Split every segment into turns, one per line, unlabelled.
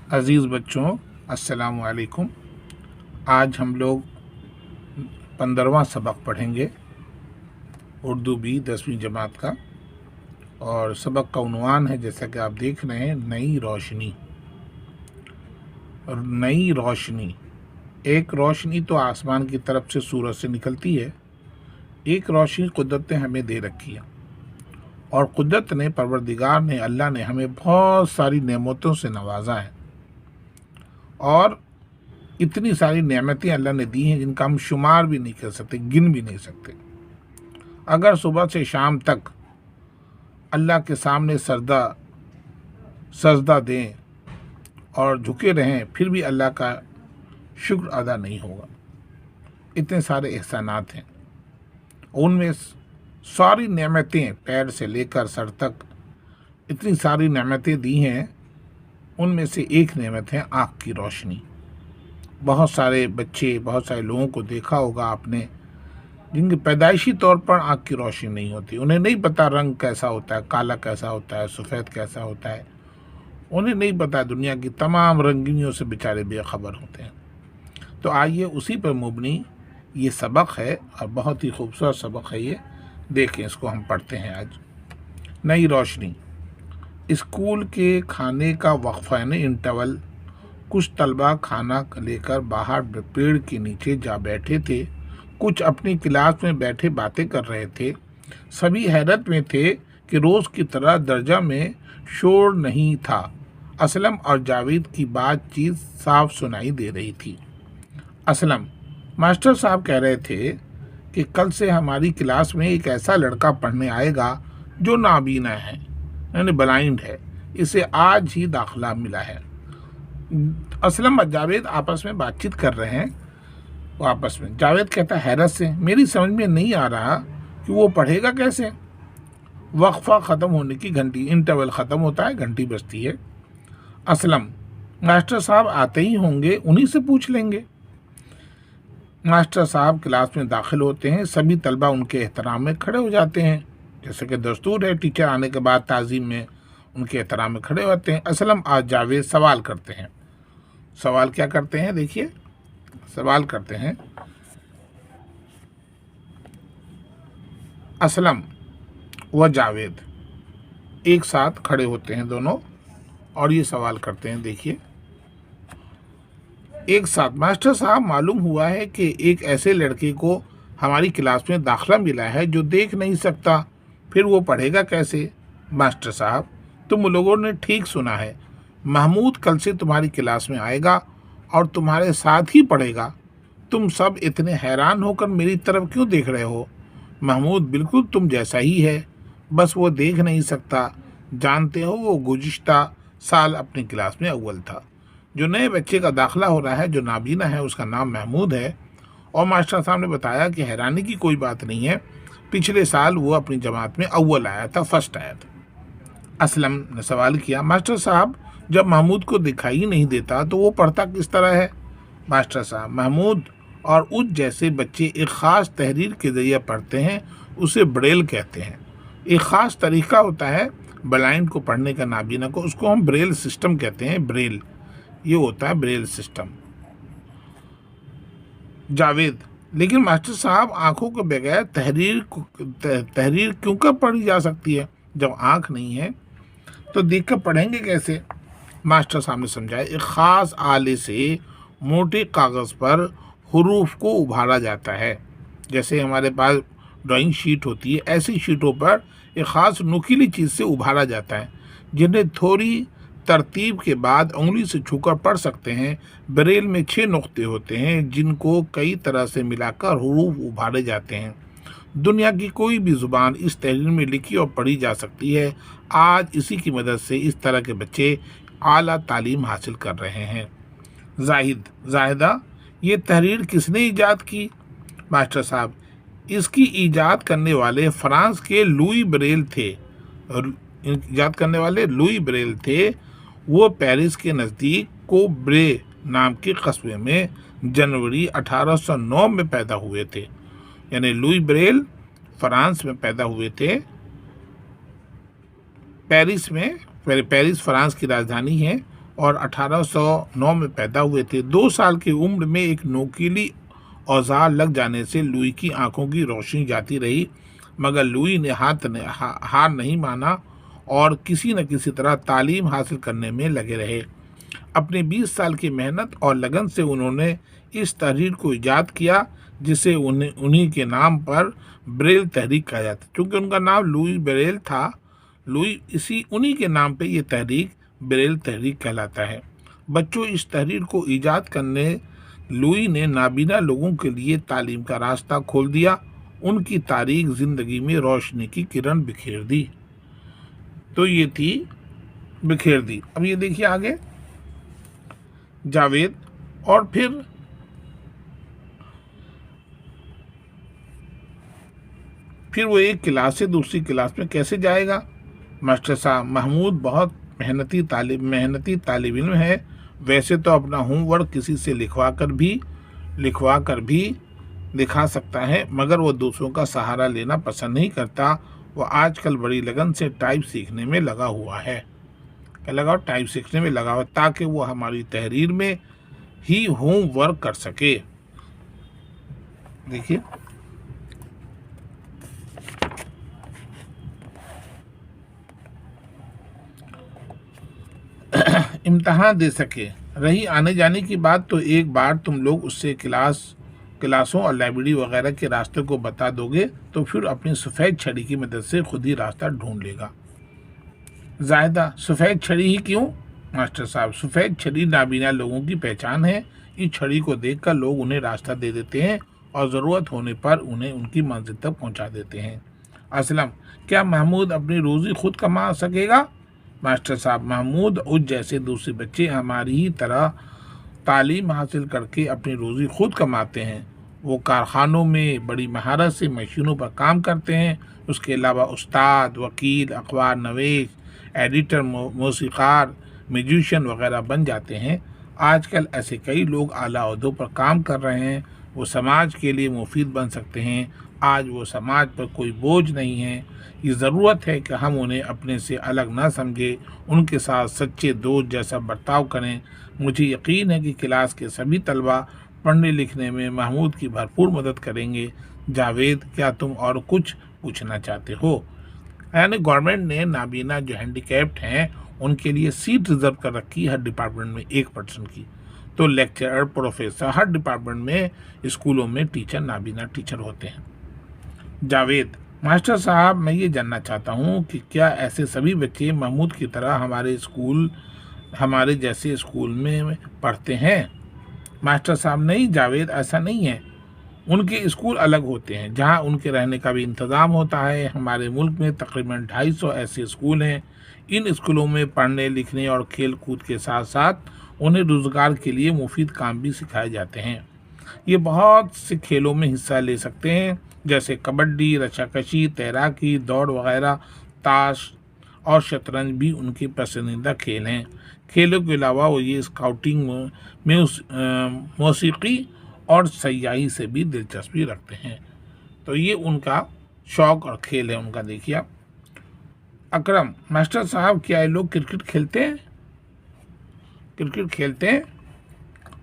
عزیز بچوں، السلام علیکم۔ آج ہم لوگ 15واں سبق پڑھیں گے، اردو بھی 10ویں جماعت کا، اور سبق کا عنوان ہے جیسا کہ آپ دیکھ رہے ہیں، نئی روشنی۔ اور نئی روشنی، ایک روشنی تو آسمان کی طرف سے سورج سے نکلتی ہے، ایک روشنی قدرت نے ہمیں دے رکھی ہے، اور قدرت نے، پروردگار نے، اللہ نے ہمیں بہت ساری نعمتوں سے نوازا ہے، اور اتنی ساری نعمتیں اللہ نے دی ہیں جن کا ہم شمار بھی نہیں کر سکتے، گن بھی نہیں سکتے۔ اگر صبح سے شام تک اللہ کے سامنے سجدہ دیں اور جھکے رہیں، پھر بھی اللہ کا شکر ادا نہیں ہوگا۔ اتنے سارے احسانات ہیں، ان میں ساری نعمتیں، پیر سے لے کر سر تک اتنی ساری نعمتیں دی ہیں، ان میں سے ایک نعمت ہے آنکھ کی روشنی۔ بہت سارے بچے، بہت سارے لوگوں کو دیکھا ہوگا آپ نے، جن کی پیدائشی طور پر آنکھ کی روشنی نہیں ہوتی، انہیں نہیں پتہ رنگ کیسا ہوتا ہے، کالا کیسا ہوتا ہے، سفید کیسا ہوتا ہے، انہیں نہیں پتہ، دنیا کی تمام رنگینیوں سے بیچارے بے خبر ہوتے ہیں۔ تو آئیے اسی پر مبنی یہ سبق ہے، اور بہت ہی خوبصورت سبق ہے یہ، دیکھیں اس کو ہم پڑھتے ہیں آج۔ نئی روشنی۔ اسکول کے کھانے کا وقفہ یعنی انٹرول، کچھ طلبہ کھانا لے کر باہر پیڑ کے نیچے جا بیٹھے تھے، کچھ اپنی کلاس میں بیٹھے باتیں کر رہے تھے۔ سبھی حیرت میں تھے کہ روز کی طرح درجہ میں شور نہیں تھا۔ اسلم اور جاوید کی بات چیت صاف سنائی دے رہی تھی۔ اسلم: ماسٹر صاحب کہہ رہے تھے کہ کل سے ہماری کلاس میں ایک ایسا لڑکا پڑھنے آئے گا جو نابینا ہے، یعنی بلائنڈ ہے، اسے آج ہی داخلہ ملا ہے۔ اسلم اور جاوید آپس میں بات چیت کر رہے ہیں، جاوید کہتا ہے حیرت سے، میری سمجھ میں نہیں آ رہا کہ وہ پڑھے گا کیسے۔ وقفہ ختم ہونے کی گھنٹی، انٹرول ختم ہوتا ہے، گھنٹی بجتی ہے۔ اسلم: ماسٹر صاحب آتے ہی ہوں گے، انہی سے پوچھ لیں گے۔ ماسٹر صاحب کلاس میں داخل ہوتے ہیں، سبھی طلبہ ان کے احترام میں کھڑے ہو جاتے ہیں، جیسے کہ دستور ہے، ٹیچر آنے کے بعد تعظیم میں ان کے احترام میں کھڑے ہوتے ہیں۔ اسلم اور جاوید سوال کرتے ہیں۔ سوال کیا کرتے ہیں؟ دیکھیے، سوال کرتے ہیں۔ اسلم و جاوید ایک ساتھ کھڑے ہوتے ہیں دونوں، اور یہ سوال کرتے ہیں، دیکھیے ایک ساتھ: ماسٹر صاحب، معلوم ہوا ہے کہ ایک ایسے لڑکے کو ہماری کلاس میں داخلہ ملا ہے جو دیکھ نہیں سکتا، پھر وہ پڑھے گا کیسے؟ ماسٹر صاحب، تم لوگوں نے ٹھیک سنا ہے، محمود کل سے تمہاری کلاس میں آئے گا اور تمہارے ساتھ ہی پڑھے گا۔ تم سب اتنے حیران ہو کر میری طرف کیوں دیکھ رہے ہو؟ محمود بالکل تم جیسا ہی ہے، بس وہ دیکھ نہیں سکتا۔ جانتے ہو، وہ گزشتہ سال اپنی کلاس میں اول تھا۔ جو نئے بچے کا داخلہ ہو رہا ہے جو نابینا ہے، اس کا نام محمود ہے، اور ماسٹر صاحب نے بتایا کہ حیرانی کی کوئی بات نہیں ہے، پچھلے سال وہ اپنی جماعت میں اول آیا تھا، فرسٹ آیا تھا۔ اسلم نے سوال کیا: ماسٹر صاحب، جب محمود کو دکھائی نہیں دیتا تو وہ پڑھتا کس طرح ہے؟ ماسٹر صاحب: محمود اور اس جیسے بچے ایک خاص تحریر کے ذریعے پڑھتے ہیں، اسے بریل کہتے ہیں۔ ایک خاص طریقہ ہوتا ہے بلائنڈ کو پڑھنے کا، نابینا کو، اس کو ہم بریل سسٹم کہتے ہیں، بریل، یہ ہوتا ہے بریل سسٹم۔ جاوید: لیکن ماسٹر صاحب، آنکھوں کے بغیر تحریر کیوں کر پڑھی جا سکتی ہے؟ جب آنکھ نہیں ہے تو دیکھ کر پڑھیں گے کیسے؟ ماسٹر صاحب نے سمجھایا، ایک خاص آلے سے موٹے کاغذ پر حروف کو ابھارا جاتا ہے، جیسے ہمارے پاس ڈرائنگ شیٹ ہوتی ہے، ایسی شیٹوں پر ایک خاص نوکیلی چیز سے ابھارا جاتا ہے، جنہیں تھوڑی ترتیب کے بعد انگلی سے چھو کر پڑھ سکتے ہیں۔ بریل میں 6 نقطے ہوتے ہیں جن کو کئی طرح سے ملا کر حروف ابھارے جاتے ہیں۔ دنیا کی کوئی بھی زبان اس تحریر میں لکھی اور پڑھی جا سکتی ہے۔ آج اسی کی مدد سے اس طرح کے بچے اعلیٰ تعلیم حاصل کر رہے ہیں۔ زاہدہ: یہ تحریر کس نے ایجاد کی؟ ماسٹر صاحب: اس کی ایجاد کرنے والے فرانس کے لوئی بریل تھے۔ وہ پیرس کے نزدیک کوبرے نام کے قصبے میں جنوری 1809 میں پیدا ہوئے تھے، یعنی لوئی بریل فرانس میں پیدا ہوئے تھے، پیرس فرانس کی راجدھانی ہے، اور 1809 میں پیدا ہوئے تھے۔ 2 سال کی عمر میں ایک نوکیلی اوزار لگ جانے سے لوئی کی آنکھوں کی روشنی جاتی رہی، مگر لوئی نے ہار نہیں مانا اور کسی نہ کسی طرح تعلیم حاصل کرنے میں لگے رہے۔ اپنے 20 سال کی محنت اور لگن سے انہوں نے اس تحریر کو ایجاد کیا جسے انہی کے نام پر بریل تحریک کہا جاتا ہے۔ چونکہ ان کا نام لوئی بریل تھا، انہی کے نام پہ یہ تحریک بریل تحریک کہلاتا ہے۔ بچوں، اس تحریر کو ایجاد کرنے لوئی نے نابینا لوگوں کے لیے تعلیم کا راستہ کھول دیا، ان کی تاریخ زندگی میں روشنی کی کرن بکھیر دی۔ تو یہ تھی بکھیر دی۔ اب یہ دیکھیے آگے جاوید، اور پھر وہ ایک کلاس سے دوسری کلاس میں کیسے جائے گا؟ ماسٹر صاحب، محمود بہت محنتی طالب علم ہے، ویسے تو اپنا ہوم ورک کسی سے لکھوا کر بھی دکھا سکتا ہے، مگر وہ دوسروں کا سہارا لینا پسند نہیں کرتا۔ وہ آج کل بڑی لگن سے ٹائپ سیکھنے میں لگا ہوا ہے، تاکہ وہ ہماری تحریر میں ہی ہوم ورک کر سکے۔ دیکھیے امتحان دے سکے۔ رہی آنے جانے کی بات، تو ایک بار تم لوگ اس سے کلاسوں اور لائبریری وغیرہ کے راستے کو بتا دو گے تو پھر اپنی سفید چھڑی کی مدد سے خود ہی راستہ ڈھونڈ لے گا۔ زاہدہ، سفید چھڑی ہی کیوں؟ ماسٹر صاحب، سفید چھڑی نابینا لوگوں کی پہچان ہے۔ اس چھڑی کو دیکھ کر لوگ انہیں راستہ دے دیتے ہیں اور ضرورت ہونے پر انہیں ان کی منزل تک پہنچا دیتے ہیں۔ اسلم، کیا محمود اپنی روزی خود کما سکے گا؟ ماسٹر صاحب، محمود اور جیسے دوسرے بچے ہماری ہی طرح تعلیم حاصل کر کے اپنی روزی خود کماتے ہیں۔ وہ کارخانوں میں بڑی مہارت سے مشینوں پر کام کرتے ہیں۔ اس کے علاوہ استاد، وکیل، اخبار نویس، ایڈیٹر، موسیقار، میوزیشین وغیرہ بن جاتے ہیں۔ آج کل ایسے کئی لوگ اعلیٰ عہدوں پر کام کر رہے ہیں۔ وہ سماج کے لیے مفید بن سکتے ہیں۔ آج وہ سماج پر کوئی بوجھ نہیں ہے۔ یہ ضرورت ہے کہ ہم انہیں اپنے سے الگ نہ سمجھیں، ان کے ساتھ سچے دوست جیسا برتاؤ کریں۔ مجھے یقین ہے کہ کلاس کے سبھی طلباء پڑھنے لکھنے میں محمود کی بھرپور مدد کریں گے۔ جاوید، کیا تم اور کچھ پوچھنا چاہتے ہو؟ یعنی گورنمنٹ نے نابینا جو ہینڈی کیپڈ ہیں ان کے لیے سیٹ ریزرو کر رکھی ہر ڈپارٹمنٹ میں 1% کی۔ تو لیکچرر، پروفیسر، ہر ڈپارٹمنٹ میں اسکولوں میں نابینا ٹیچر ہوتے ہیں۔ جاوید، ماسٹر صاحب، میں یہ جاننا چاہتا ہوں کہ کیا ایسے سبھی بچے محمود کی طرح ہمارے جیسے اسکول میں پڑھتے ہیں؟ ماسٹر صاحب، نہیں جاوید، ایسا نہیں ہے۔ ان کے اسکول الگ ہوتے ہیں جہاں ان کے رہنے کا بھی انتظام ہوتا ہے۔ ہمارے ملک میں تقریباً 250 ایسے اسکول ہیں۔ ان اسکولوں میں پڑھنے لکھنے اور کھیل کود کے ساتھ ساتھ انہیں روزگار کے لیے مفید کام بھی سکھائے جاتے ہیں۔ یہ بہت سے کھیلوں میں حصہ لے سکتے ہیں، جیسے کبڈی، رساکشی، تیراکی، دوڑ وغیرہ۔ تاش اور شطرنج بھی ان کے پسندیدہ کھیل ہیں۔ کھیلوں کے علاوہ وہ یہ اسکاؤٹنگ، موسیقی اور سیاحی سے بھی دلچسپی رکھتے ہیں۔ تو یہ ان کا شوق اور کھیل ہے ان کا۔ دیکھیے اکرم، ماسٹر صاحب، کیا یہ لوگ کرکٹ کھیلتے ہیں؟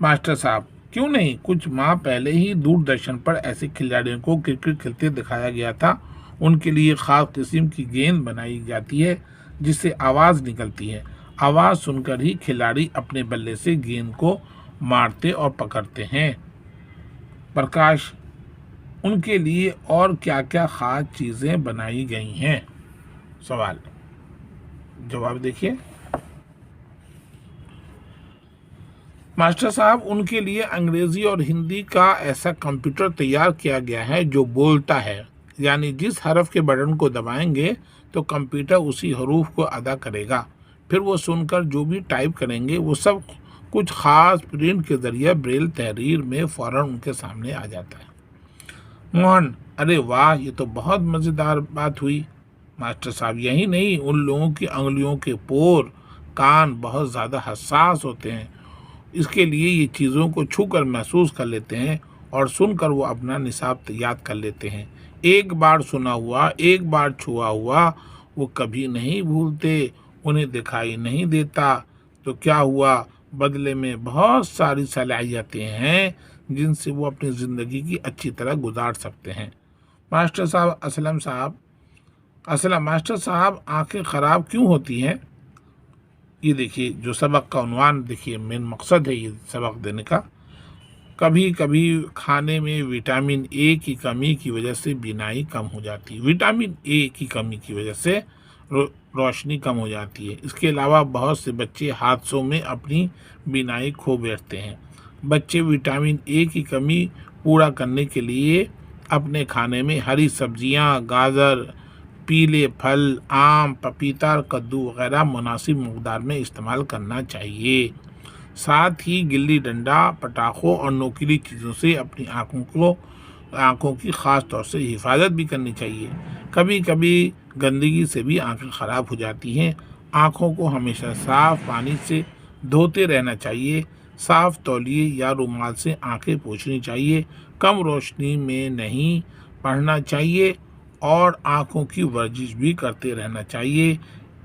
ماسٹر صاحب، کیوں نہیں، کچھ ماہ پہلے ہی دوردرشن پر ایسے کھلاڑیوں کو کرکٹ کھیلتے دکھایا گیا تھا۔ ان کے لیے خاص قسم کی گیند بنائی جاتی ہے جس سے آواز نکلتی ہے۔ آواز سن کر ہی کھلاڑی اپنے بلے سے گیند کو مارتے اور پکڑتے ہیں۔ پرکاش، ان کے لیے اور کیا کیا خاص چیزیں بنائی گئی ہیں؟ سوال جواب دیکھیے۔ ماسٹر صاحب، ان کے لیے انگریزی اور ہندی کا ایسا کمپیوٹر تیار کیا گیا ہے جو بولتا ہے، یعنی جس حرف کے بٹن کو دبائیں گے تو کمپیوٹر اسی حروف کو ادا کرے گا، پھر وہ سن کر جو بھی ٹائپ کریں گے وہ سب کچھ خاص پرنٹ کے ذریعے بریل تحریر میں فوراً ان کے سامنے آ جاتا ہے۔ موہن، ارے واہ، یہ تو بہت مزیدار بات ہوئی۔ ماسٹر صاحب، یہی نہیں، ان لوگوں کی انگلیوں کے پور، کان بہت زیادہ حساس ہوتے ہیں، اس کے لیے یہ چیزوں کو چھو کر محسوس کر لیتے ہیں اور سن کر وہ اپنا نصاب یاد کر لیتے ہیں۔ ایک بار سنا ہوا، ایک بار چھوا ہوا وہ کبھی نہیں بھولتے، انہیں دکھائی نہیں دیتا تو کیا ہوا، بدلے میں بہت ساری صلاحیتیں ہیں جن سے وہ اپنی زندگی کی اچھی طرح گزار سکتے ہیں۔ ماسٹر صاحب آنکھیں خراب کیوں ہوتی ہیں؟ یہ دیکھیے جو سبق کا عنوان دیکھیے، مین مقصد ہے یہ سبق دینے کا۔ کبھی کبھی کھانے میں وٹامن اے کی کمی کی وجہ سے بینائی کم ہو جاتی ہے۔ وٹامن اے کی کمی کی وجہ سے روشنی کم ہو جاتی ہے۔ اس کے علاوہ بہت سے بچے حادثوں میں اپنی بینائی کھو بیٹھتے ہیں۔ بچے وٹامن اے کی کمی پورا کرنے کے لیے اپنے کھانے میں ہری سبزیاں، گاجر، پیلے پھل، آم، پپیتا اور کدو وغیرہ مناسب مقدار میں استعمال کرنا چاہیے۔ ساتھ ہی گلی ڈنڈا، پٹاخوں اور نوکیلی چیزوں سے اپنی آنکھوں کی خاص طور سے حفاظت بھی کرنی چاہیے۔ کبھی کبھی گندگی سے بھی آنکھیں خراب ہو جاتی ہیں۔ آنکھوں کو ہمیشہ صاف پانی سے دھوتے رہنا چاہیے۔ صاف تولیے یا رومال سے آنکھیں پوچھنی چاہیے۔ کم روشنی میں نہیں پڑھنا چاہیے اور آنکھوں کی ورزش بھی کرتے رہنا چاہیے۔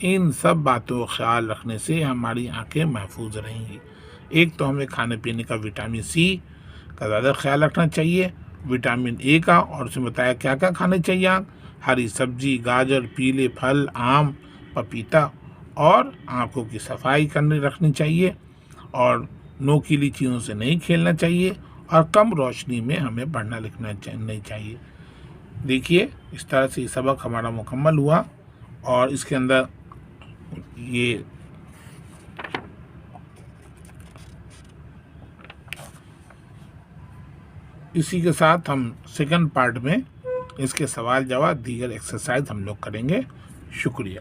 ان سب باتوں کا خیال رکھنے سے ہماری آنکھیں محفوظ رہیں گی۔ ایک تو ہمیں کھانے پینے کا وٹامن سی کا زیادہ خیال رکھنا چاہیے، وٹامن اے کا، اور اس میں بتایا کیا کیا کھانے چاہیے، ہری سبزی، گاجر، پیلے پھل، آم، پپیتا، اور آنکھوں کی صفائی رکھنی چاہیے، اور نوکیلی چیزوں سے نہیں کھیلنا چاہیے، اور کم روشنی میں ہمیں پڑھنا لکھنا نہیں چاہیے۔ دیکھیے اس طرح سے یہ سبق ہمارا مکمل ہوا، اور اس کے اندر یہ اسی کے ساتھ ہم سیکنڈ پارٹ میں اس کے سوال جواب دیگر ایکسرسائز ہم لوگ کریں گے۔ شکریہ۔